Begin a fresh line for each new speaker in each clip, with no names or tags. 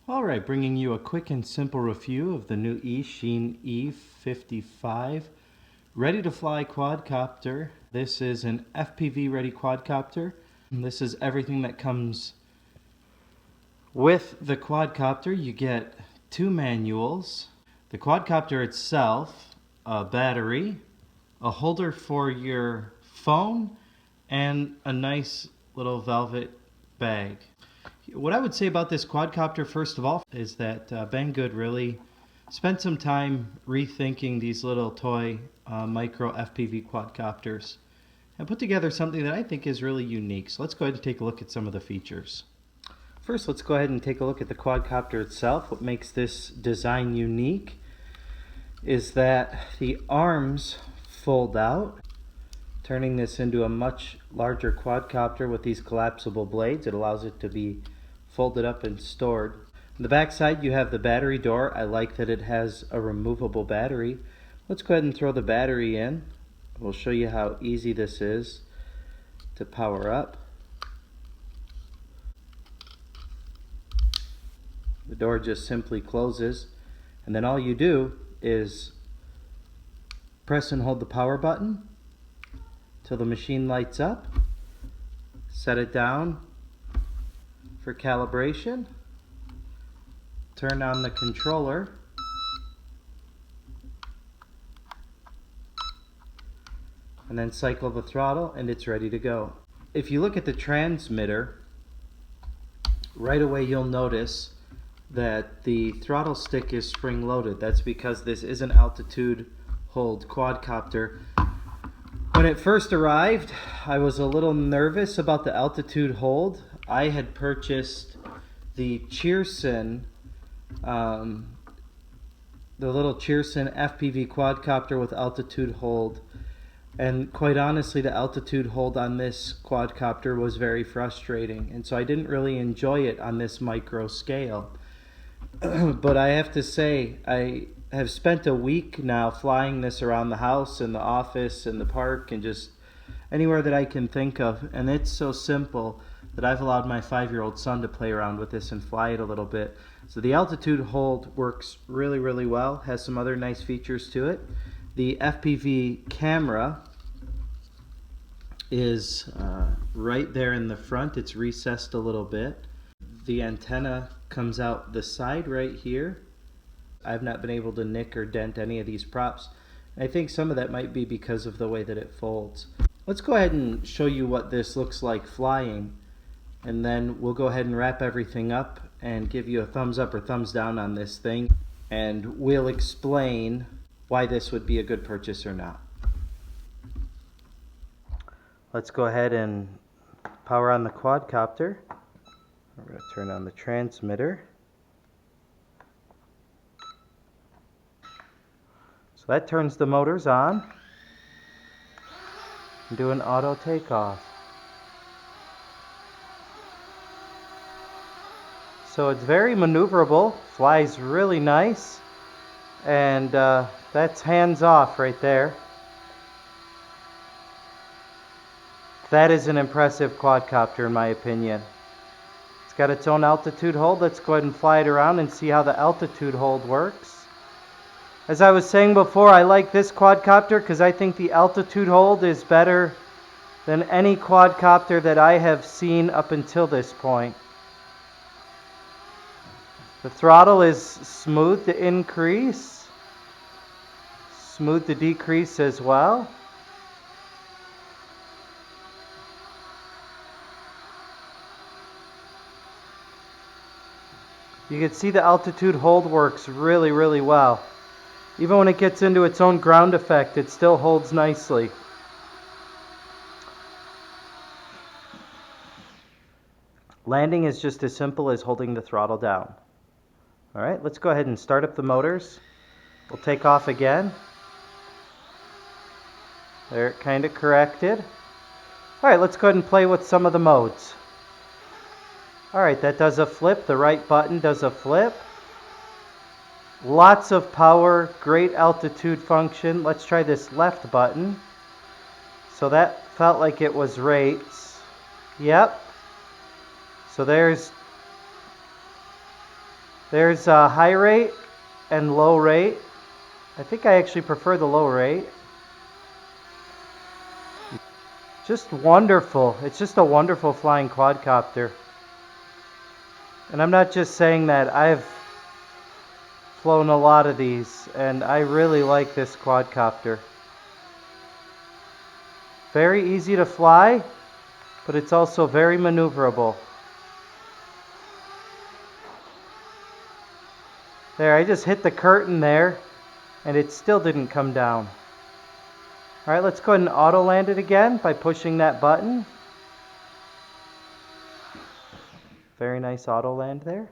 Alright, bringing you a quick and simple review of the new Eachine E55 ready to fly quadcopter. This is an FPV ready quadcopter. This is everything that comes with the quadcopter. You get two manuals, the quadcopter itself, a battery, a holder for your phone, and a nice little velvet bag. What I would say about this quadcopter, first of all, is that BangGood really spent some time rethinking these little toy micro FPV quadcopters and put together something that I think is really unique. So let's go ahead and take a look at some of the features. First, let's go ahead and take a look at the quadcopter itself. What makes this design unique is that the arms fold out, turning this into a much larger quadcopter with these collapsible blades. It allows it to be folded up and stored. On the back side you have the battery door. I like that it has a removable battery. Let's go ahead and throw the battery in. We'll show you how easy this is to power up. The door just simply closes, and then all you do is press and hold the power button till the machine lights up. Set it down for calibration. Turn on the controller. And then cycle the throttle and it's ready to go. If you look at the transmitter, right away you'll notice that the throttle stick is spring loaded. That's because this is an altitude hold quadcopter. When it first arrived, I was a little nervous about the altitude hold. I had purchased the Cheerson, the little Cheerson FPV quadcopter with altitude hold, and quite honestly the altitude hold on this quadcopter was very frustrating, and so I didn't really enjoy it on this micro scale. But I have to say, I have spent a week now flying this around the house and the office and the park and just anywhere that I can think of, and it's so simple that I've allowed my 5-year-old son to play around with this and fly it a little bit. So the altitude hold works really well, has some other nice features to it. The FPV camera is right there in the front. It's recessed a little bit. The antenna comes out the side right here. I've not been able to nick or dent any of these props. I think some of that might be because of the way that it folds. Let's go ahead and show you what this looks like flying, and then we'll go ahead and wrap everything up and give you a thumbs up or thumbs down on this thing, and we'll explain why this would be a good purchase or not. Let's go ahead and power on the quadcopter. We're going to turn on the transmitter. So that turns the motors on and do an auto takeoff. So it's very maneuverable, flies really nice, and that's hands off right there. That is an impressive quadcopter in my opinion. It's got its own altitude hold. Let's go ahead and fly it around and see how the altitude hold works. As I was saying before, I like this quadcopter because I think the altitude hold is better than any quadcopter that I have seen up until this point. The throttle is smooth to increase, smooth to decrease as well. You can see the altitude hold works really well. Even when it gets into its own ground effect, it still holds nicely. Landing is just as simple as holding the throttle down. Alright, let's go ahead and start up the motors. We'll take off again. There, kind of corrected. Alright, let's go ahead and play with some of the modes. Alright, that does a flip. The right button does a flip. Lots of power, great altitude function. Let's try this left button. So that felt like it was rates. Yep. So there's There's a high rate and low rate. I think I actually prefer the low rate. Just wonderful. It's just a wonderful flying quadcopter. And I'm not just saying that. I've flown a lot of these, and I really like this quadcopter. Very easy to fly, but it's also very maneuverable. There, I just hit the curtain there, and it still didn't come down. All right, let's go ahead and auto land it again by pushing that button. Very nice auto land there.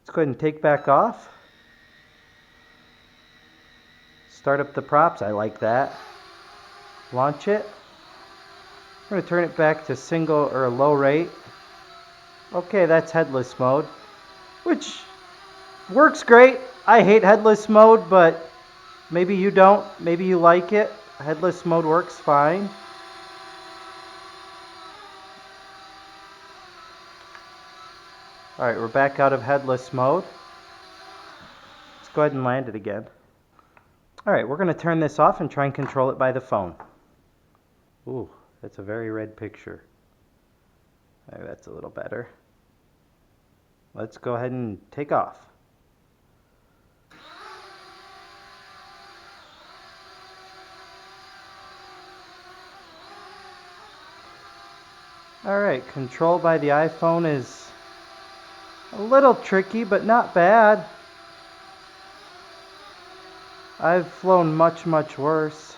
Let's go ahead and take back off. Start up the props, I like that. Launch it. I'm going to turn it back to single or low rate. Okay, that's headless mode, which works great. I hate headless mode, but maybe you don't. Maybe you like it. Headless mode works fine. All right, we're back out of headless mode. Let's go ahead and land it again. All right, we're going to turn this off and try and control it by the phone. Ooh, that's a very red picture. Maybe that's a little better. Let's go ahead and take off. Alright, control by the iPhone is a little tricky, but not bad. I've flown much, much worse.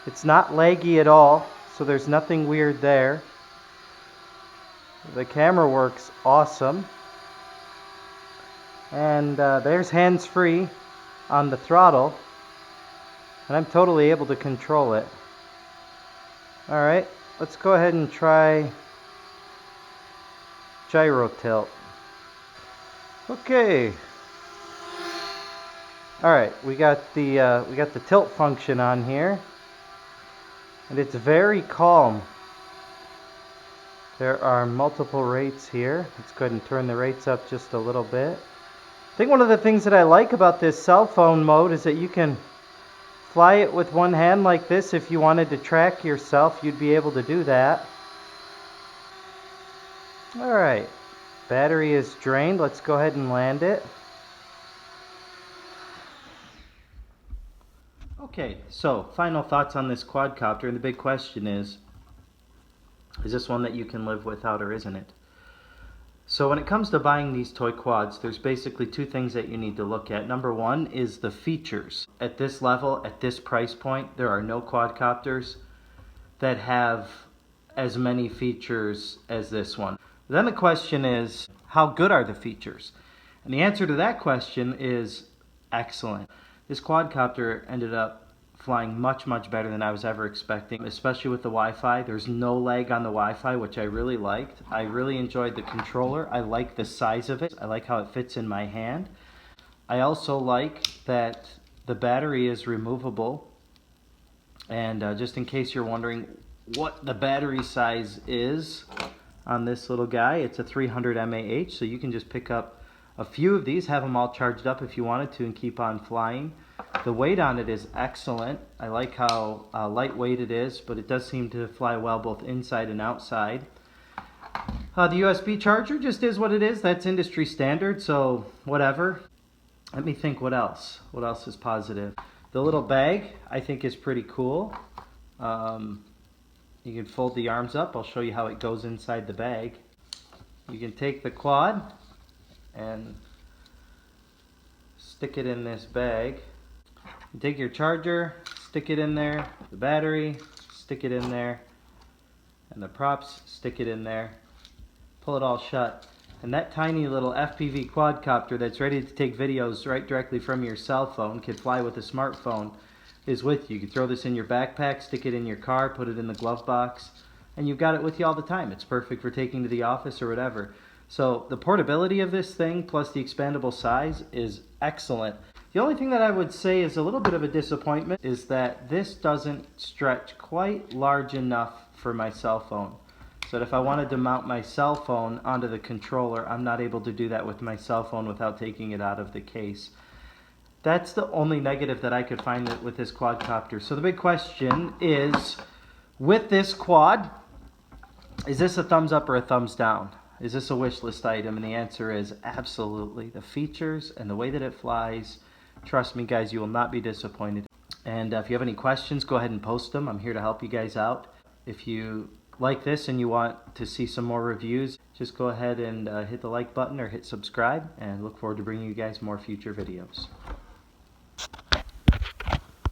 It's not laggy at all, so there's nothing weird there. The camera works awesome. And there's hands-free on the throttle, and I'm totally able to control it. Alright, let's go ahead and try gyro tilt. Okay. Alright, we got the tilt function on here, and it's very calm. There are multiple rates here. Let's go ahead and turn the rates up just a little bit. I think one of the things that I like about this cell phone mode is that you can fly it with one hand like this. If you wanted to track yourself, you'd be able to do that. Alright, battery is drained. Let's go ahead and land it. Okay, so final thoughts on this quadcopter, and the big question is this one that you can live without or isn't it? So when it comes to buying these toy quads, there's basically two things that you need to look at. Number one is the features. At this level, at this price point, there are no quadcopters that have as many features as this one. Then the question is, how good are the features? And the answer to that question is excellent. This quadcopter ended up flying much, much better than I was ever expecting, especially with the Wi-Fi. There's no lag on the Wi-Fi, which I really liked. I really enjoyed the controller. I like the size of it. I like how it fits in my hand. I also like that the battery is removable. And just in case you're wondering what the battery size is on this little guy, it's a 300 mAh, so you can just pick up a few of these, have them all charged up if you wanted to, and keep on flying. The weight on it is excellent. I like how lightweight it is, but it does seem to fly well both inside and outside. The USB charger just is what it is. That's industry standard, so whatever. Let me think what else. What else is positive? The little bag I think is pretty cool. You can fold the arms up. I'll show you how it goes inside the bag. You can take the quad and stick it in this bag. Take your charger, stick it in there, the battery, stick it in there, and the props, stick it in there. Pull it all shut. And that tiny little FPV quadcopter that's ready to take videos right directly from your cell phone, can fly with a smartphone, is with you. You can throw this in your backpack, stick it in your car, put it in the glove box, and you've got it with you all the time. It's perfect for taking to the office or whatever. So the portability of this thing plus the expandable size is excellent. The only thing that I would say is a little bit of a disappointment is that this doesn't stretch quite large enough for my cell phone. so that if I wanted to mount my cell phone onto the controller, I'm not able to do that with my cell phone without taking it out of the case. That's the only negative that I could find with this quadcopter. So the big question is, with this quad, is this a thumbs up or a thumbs down? Is this a wish list item? And the answer is absolutely. The features and the way that it flies, trust me guys, you will not be disappointed. And if you have any questions, go ahead and post them. I'm here to help you guys out. If you like this and you want to see some more reviews, just go ahead and hit the like button or hit subscribe, and look forward to bringing you guys more future videos.